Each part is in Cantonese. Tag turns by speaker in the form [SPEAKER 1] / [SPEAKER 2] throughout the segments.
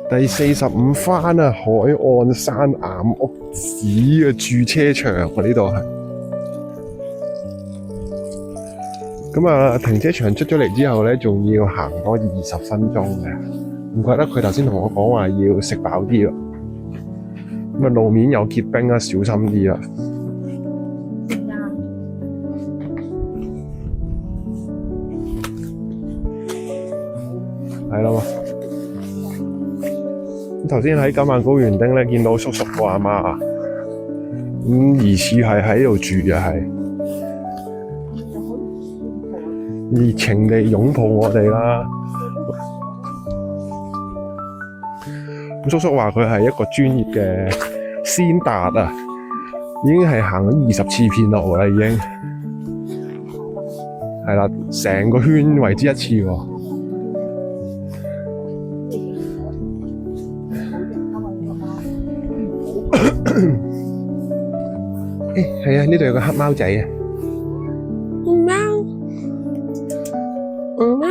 [SPEAKER 1] 第45番啊，海岸山岩屋子嘅駐車場啊，呢度係。咁啊，停車場出咗嚟之後咧，仲要行多20分鐘嘅。唔怪得佢頭先同我講話要食飽啲咯。咁啊，路面有結冰啊，小心啲啦。係啦嘛。頭先喺九萬高園丁咧見到叔叔個阿媽啊，疑似係喺度住嘅，係熱情地擁抱我哋啦。咁叔叔話佢係一個專業嘅先達啊，已經係行咗20次片路啦，已經係啦，成個圈為之一次喎。係啊，呢度有個黑貓仔啊！貓，貓。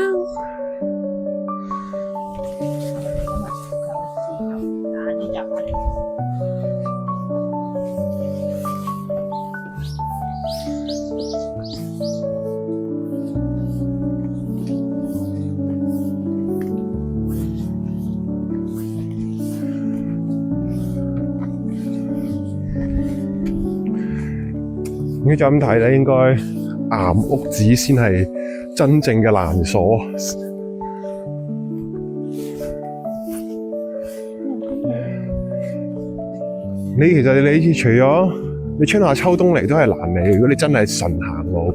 [SPEAKER 1] 如果就咁睇咧，應該岩屋子先係真正嘅難所。其實你除咗你春夏秋冬嚟都係難嚟，如果你真係純行路，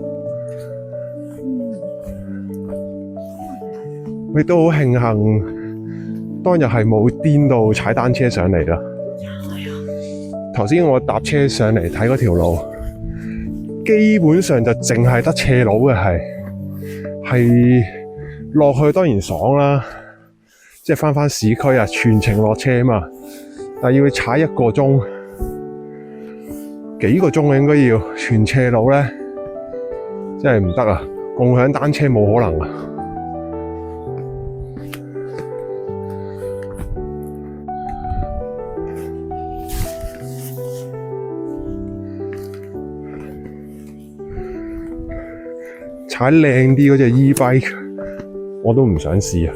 [SPEAKER 1] 我亦都好慶幸當日係冇顛到踩單車上嚟啦。頭先我搭車上嚟睇嗰條路，基本上就淨係得斜路嘅，係落去當然爽啦，即係返市區啊，全程落車啊嘛。但係要踩1個鐘，幾個鐘啊應該要全斜路咧，真係唔得啊！共享單車冇可能啊！踩靚啲嗰隻 e-bike 我都唔想試啊！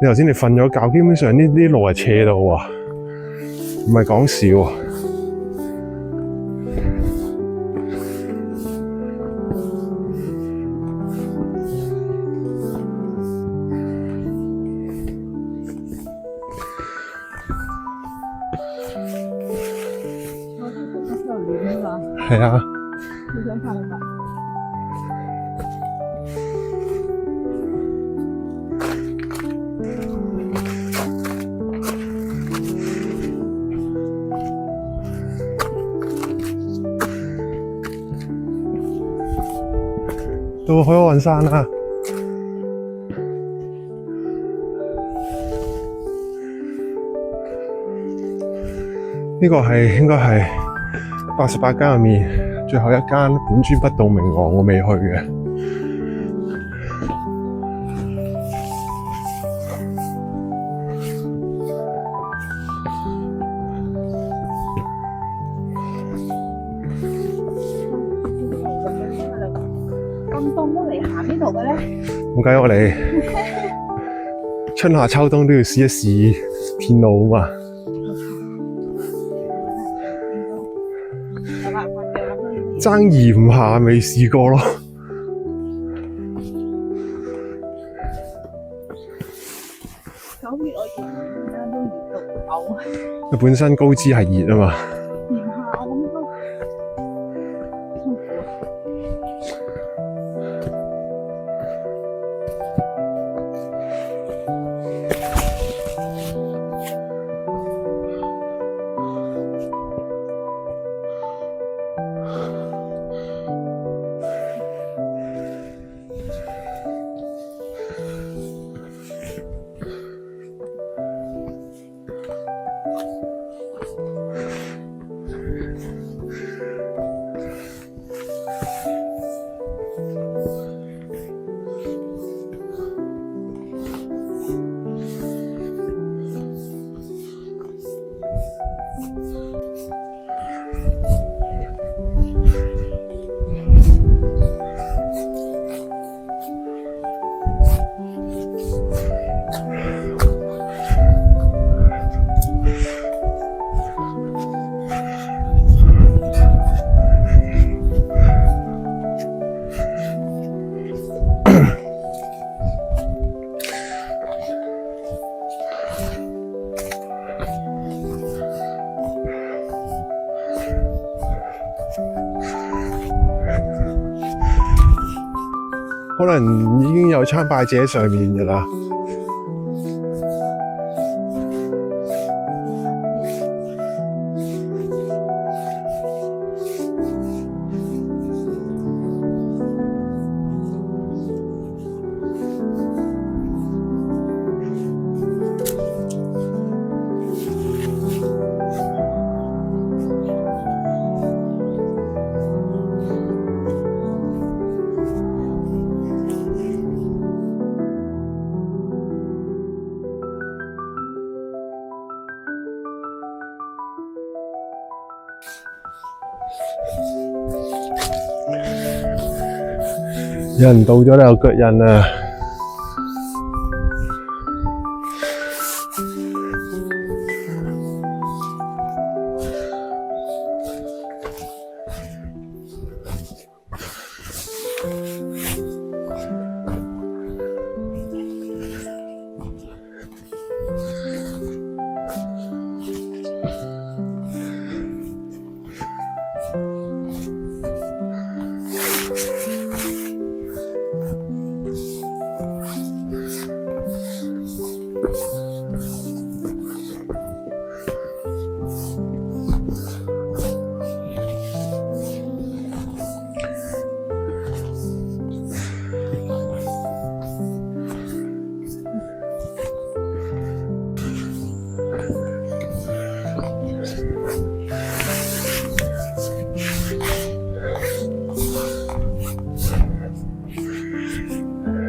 [SPEAKER 1] 你頭先你瞓咗覺，基本上呢啲路係斜到啊，唔係講笑啊！係啊！
[SPEAKER 2] 你想拍唔拍？
[SPEAKER 1] 到海岸山啦！呢個應該係88間入面最後一間本尊不動明王，我未去嘅。
[SPEAKER 2] 咁凍都嚟行呢度嘅咧？
[SPEAKER 1] 點解我哋春夏秋冬都要試一試片路啊嘛？爭炎下未試過咯。
[SPEAKER 2] 9月我而家都熱到嘔。
[SPEAKER 1] 佢本身高知係熱啊嘛。
[SPEAKER 2] 炎下我諗都辛苦。
[SPEAKER 1] 可能已經有參拜者喺上面㗎啦。有人到咗啦，有腳印啊！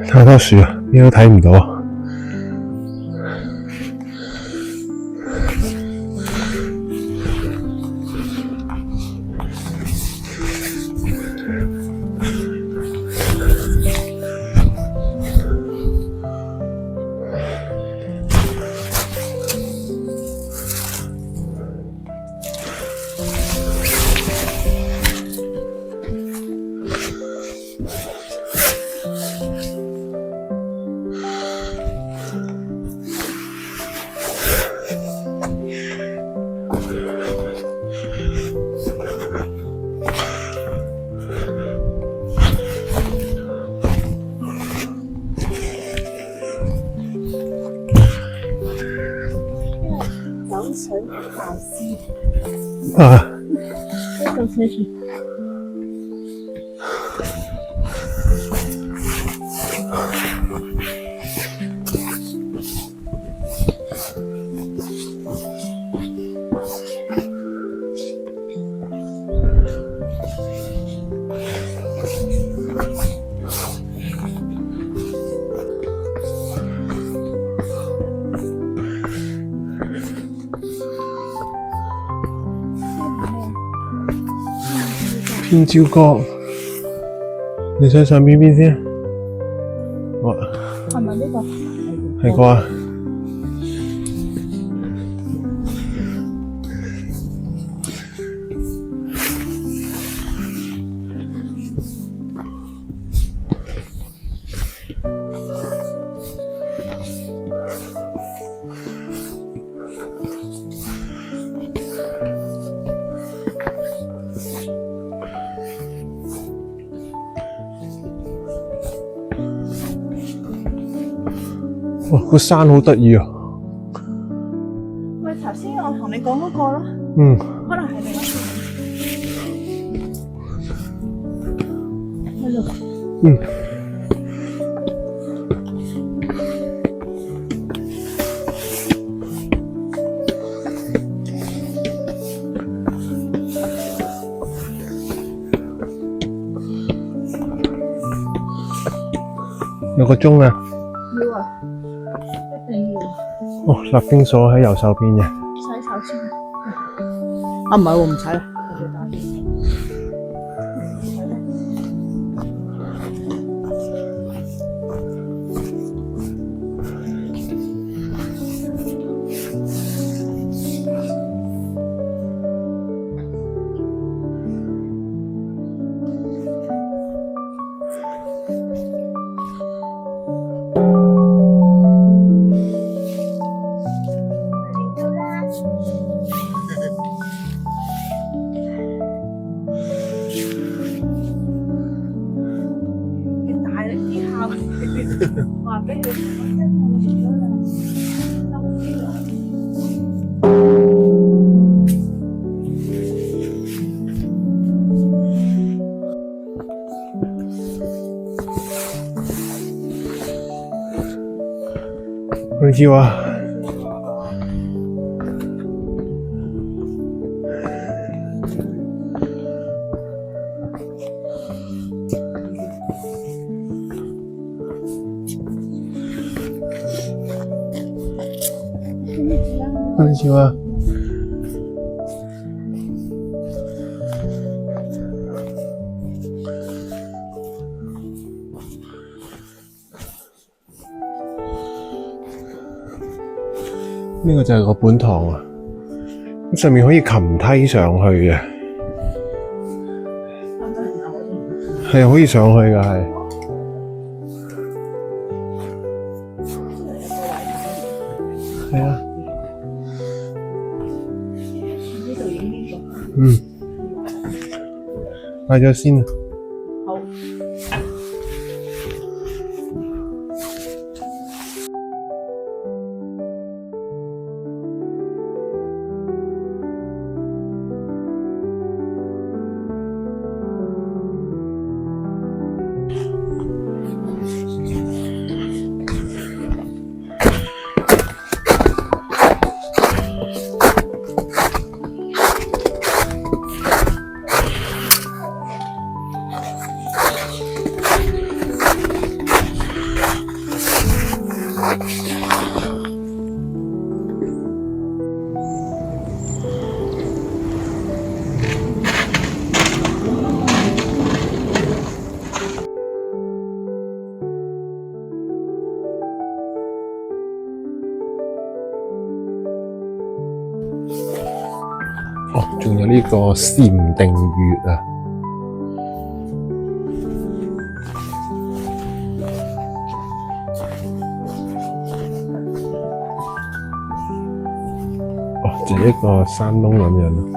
[SPEAKER 1] 太多樹啊，咩都睇唔到。
[SPEAKER 2] 水大師
[SPEAKER 1] 啊！
[SPEAKER 2] 呢度寫住
[SPEAKER 1] 天蕉角，你想上邊先？哇，
[SPEAKER 2] 係咪呢個？
[SPEAKER 1] 係啩？哇！個山好得意啊！
[SPEAKER 2] 喂，頭先我同你講嗰個咯，
[SPEAKER 1] 嗯，
[SPEAKER 2] 可能係另一個。喺度。
[SPEAKER 1] 嗯。有個鐘啊！
[SPEAKER 2] 要啊，一定要。
[SPEAKER 1] 哦，立冰鎖喺右手邊嘅。
[SPEAKER 2] 洗手先。啊，唔係喎，唔使啦。
[SPEAKER 1] こんにちは。こんにちは。呢個就係個本堂啊，咁上面可以擒梯上去嘅，係可以上去㗎，係。係啊。買咗先啊。
[SPEAKER 2] 好。
[SPEAKER 1] 哦，仲有呢個禪定月啊！哦，就係一個山窿咁樣咯。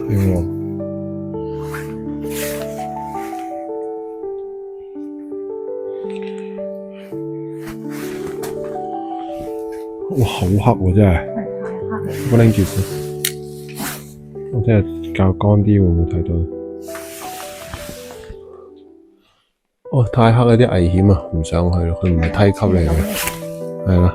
[SPEAKER 1] 係喎。哇，好黑喎真係，我拎住先，我真係較乾啲會唔會睇到？哦，太黑有啲危險啊，唔上去咯，佢唔係梯級嚟嘅，係啦。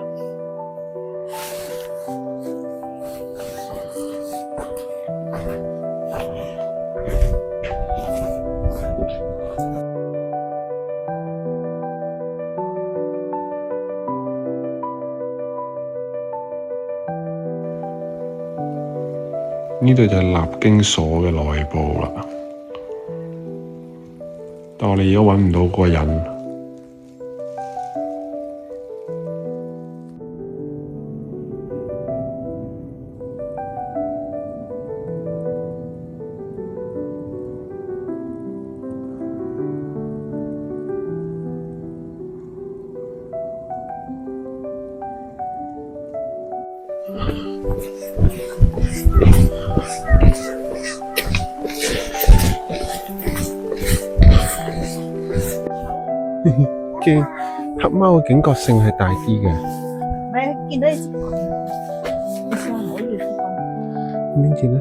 [SPEAKER 1] 呢度就係立經所嘅內部啦，但我哋而家揾唔到個人。嘅黑貓嘅警覺性係大啲嘅。
[SPEAKER 2] 唔係，見到你接棍，你試下唔好要接棍。
[SPEAKER 1] 點知咧？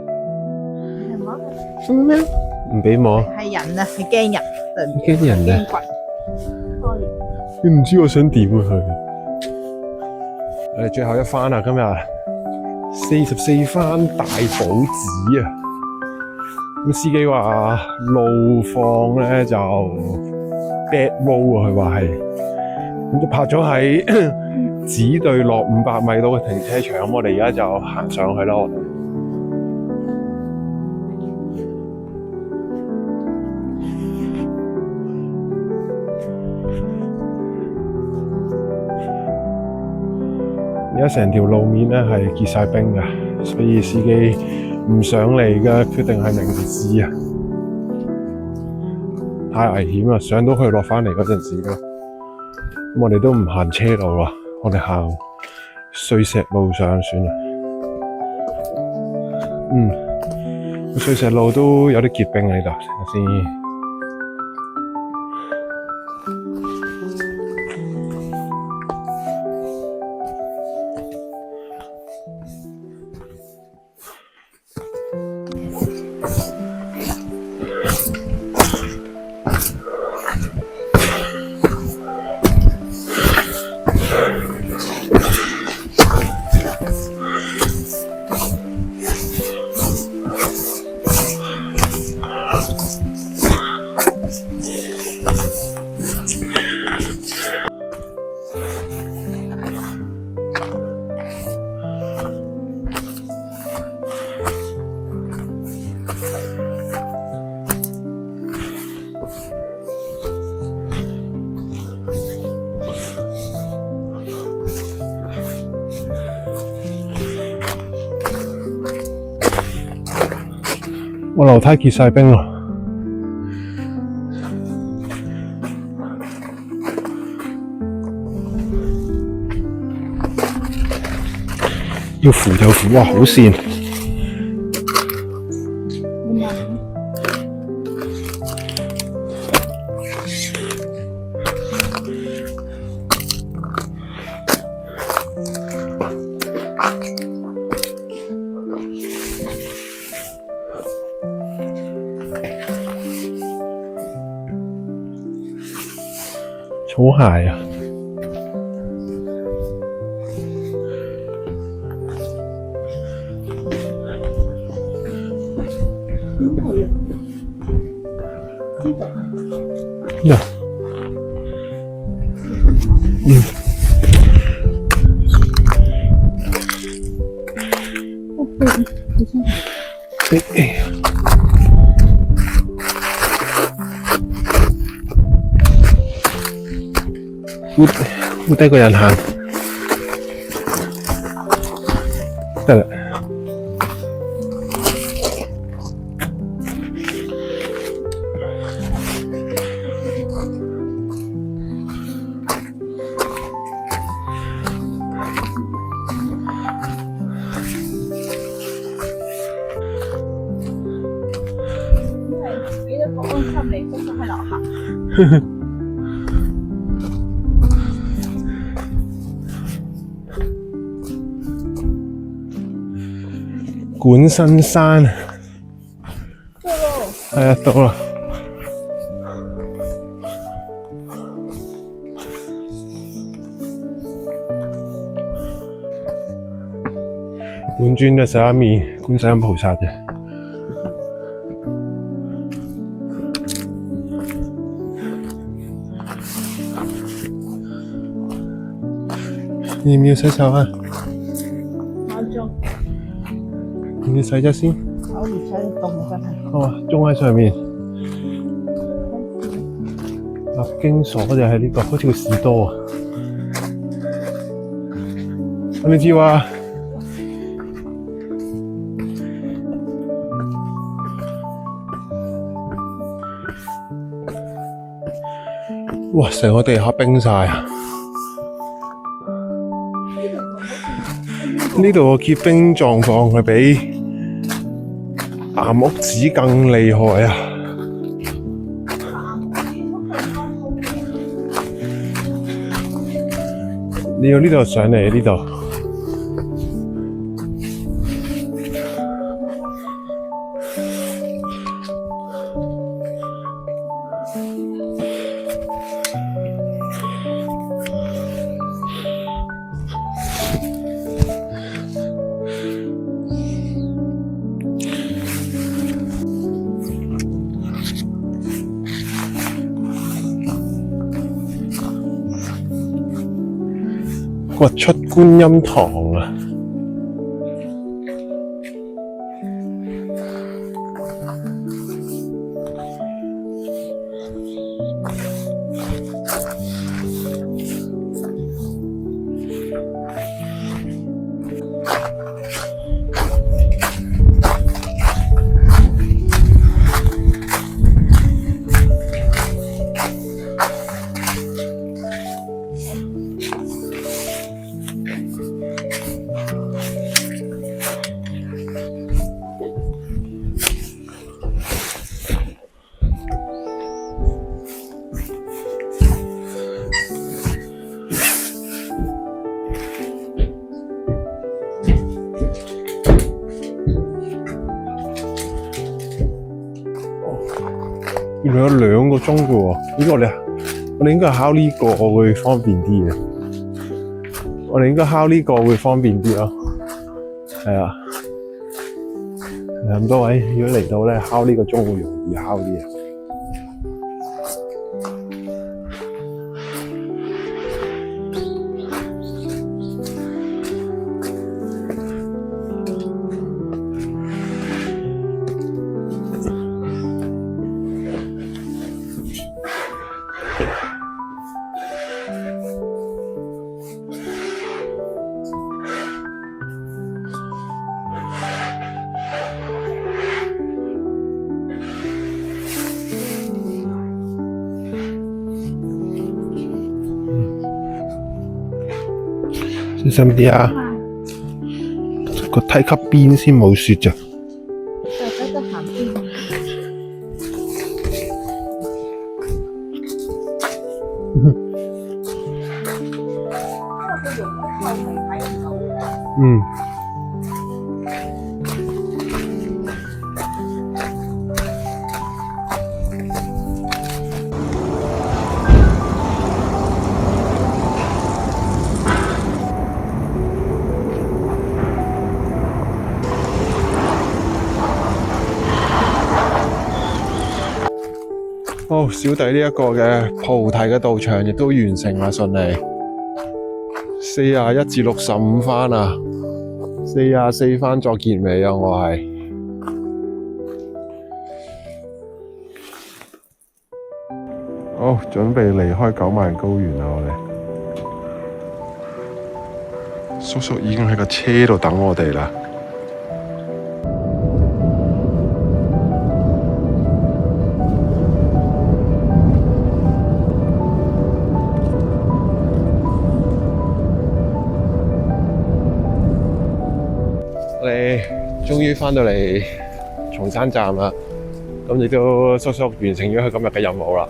[SPEAKER 2] 係摸？
[SPEAKER 1] 咩？唔俾摸？
[SPEAKER 2] 係人啊，係驚人，對唔住。
[SPEAKER 1] 驚人啊！
[SPEAKER 2] 驚棍。
[SPEAKER 1] 你唔知我想點啊佢？我哋最後一番啦，今日44番大寶寺啊！咁司機話路況咧就 bad road 啊，佢話係，咁就泊咗喺只對落500米度嘅停車場，咁我哋而家就行上去啦，我哋。而家成條路面咧係結晒冰㗎，所以司機唔上嚟嘅決定係明智啊！太危險啦，上到去落返嚟嗰陣時咯。咁我哋都唔行車路啦，我哋行碎石路上算啦。碎石路都有啲結冰喺度，睇下先。我樓梯結晒冰啦，要扶就扶，哇好跣！草鞋啊！呀，烏低個人行，得啦。
[SPEAKER 2] 俾咗個安心你，都喺樓下。
[SPEAKER 1] 管新山，係啊，到啦。本尊嘅十一面觀世音菩薩嘅。要唔要洗手啊？要洗咗先。
[SPEAKER 2] 我唔使凍真係。
[SPEAKER 1] 好啊，鐘喺上面。立經所就係呢個，好似個士多啊。こんにちは。哇！成個地下冰晒啊！呢度個結冰狀況係比岩屋子更厲害啊！你要呢度上嚟呢度。掘出觀音堂啊！原來有2個鐘嘅喎，我哋應該考呢個會方便啲嘅。我哋應該考呢個會方便啲咯。係啊，咁多位如果嚟到咧，考呢個鐘會容易考啲啊。小心啲啊！個梯級邊先冇雪咋。
[SPEAKER 2] 大家得行邊？
[SPEAKER 1] 嗯。好，小弟呢一個嘅菩提嘅道場亦都完成啦，順利。41至65番啊，44番作結尾啊，我係。好，準備離開9萬高原啦，我哋。叔叔已經喺個車度等我哋啦。我哋終於返到嚟松山站啦，咁亦都叔叔完成咗佢今日嘅任務啦。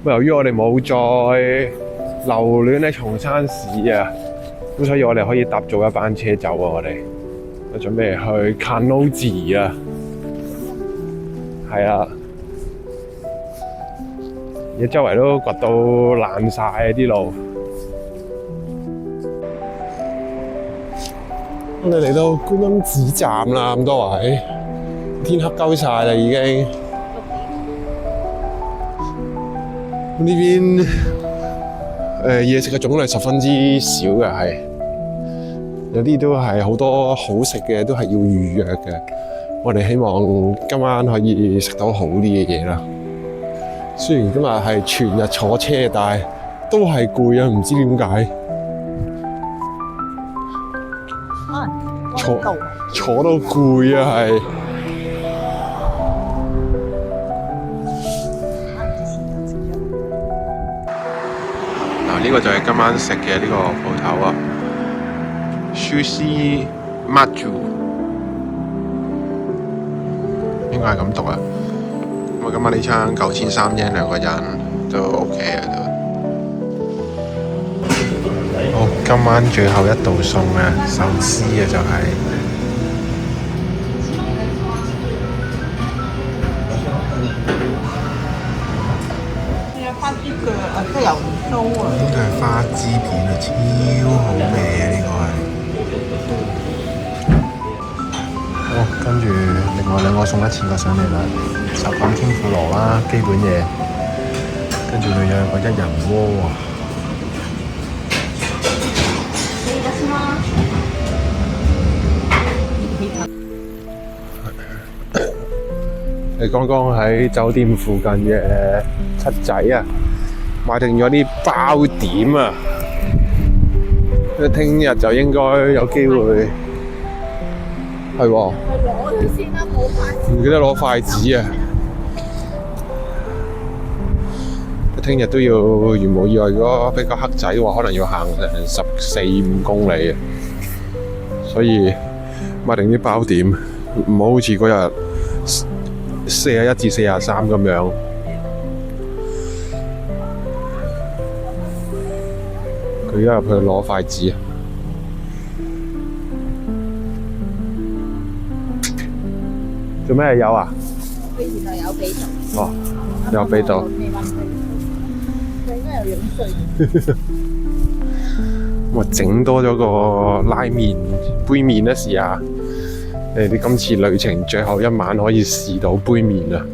[SPEAKER 1] 由於我哋冇再留戀喺松山市啊，咁所以我哋可以搭早一班車走啊！我哋準備去 Kanoji 啊，係啊，而家周圍都掘到爛晒啊啲路。我哋嚟到觀音寺站啦，咁多位，天黑鳩晒啦已經。呢邊嘢食嘅種類十分之少嘅，係有啲都係好多好食嘅，都係要預約嘅。我哋希望今晚可以食到好啲嘅嘢啦。雖然今日係全日坐車，但係都係攰啊，唔知點解。坐到攰啊，係。嗱，呢個就係今晚食嘅呢個鋪頭啊 ，Sushi Maju， 應該係咁讀啊。咁今晚呢餐9300yen 兩個人都 OK 啊都。好，今晚最後一道餸啊，壽司啊就係。
[SPEAKER 2] 即係魷魚酥啊！
[SPEAKER 1] 呢個係花枝片啊，超好味啊！呢個係。好，跟住另外兩個餸一次過上嚟啦，什錦天婦羅啦，基本嘢。跟住佢有個一人鍋啊。你剛剛喺酒店附近嘅七仔啊，買定咗啲包點啊，聽日就應該有機會係喎。攞咗先啦，冇筷子。唔記得攞筷子啊！聽日都要，如無意外，如果比較黑仔嘅話，可能要行成14-15公里啊。所以買定啲包點，唔好好似嗰日41至43咁樣。佢而家入去攞筷子啊！做咩有啊？
[SPEAKER 2] 原來有俾到。
[SPEAKER 1] 哦，有俾到。
[SPEAKER 2] 佢應該有影碎。
[SPEAKER 1] 我整多咗個拉麵杯麵啦，試下。你哋今次旅程最後一晚可以試到杯麵啊！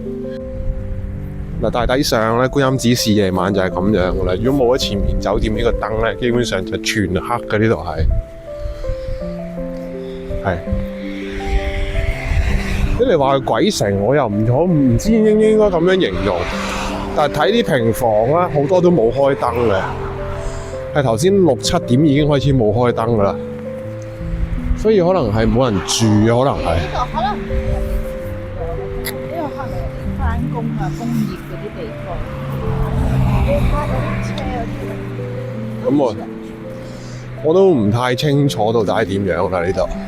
[SPEAKER 1] 嗱，大體上咧，觀音寺市夜晚就係咁樣噶啦。如果冇咗前面酒店呢個燈咧，基本上就全黑嘅呢度係。即你話係鬼城，我又唔知應該咁樣形容。但係睇啲平房啦，好多都冇開燈嘅。係頭先6、7點已經開始冇開燈噶啦。所以可能係冇人住，可能係。呢個可能係返工啊、工業嗰啲地方。
[SPEAKER 2] 拍嗰啲車嗰啲。
[SPEAKER 1] 咁我都唔太清楚到底係點樣啦呢度。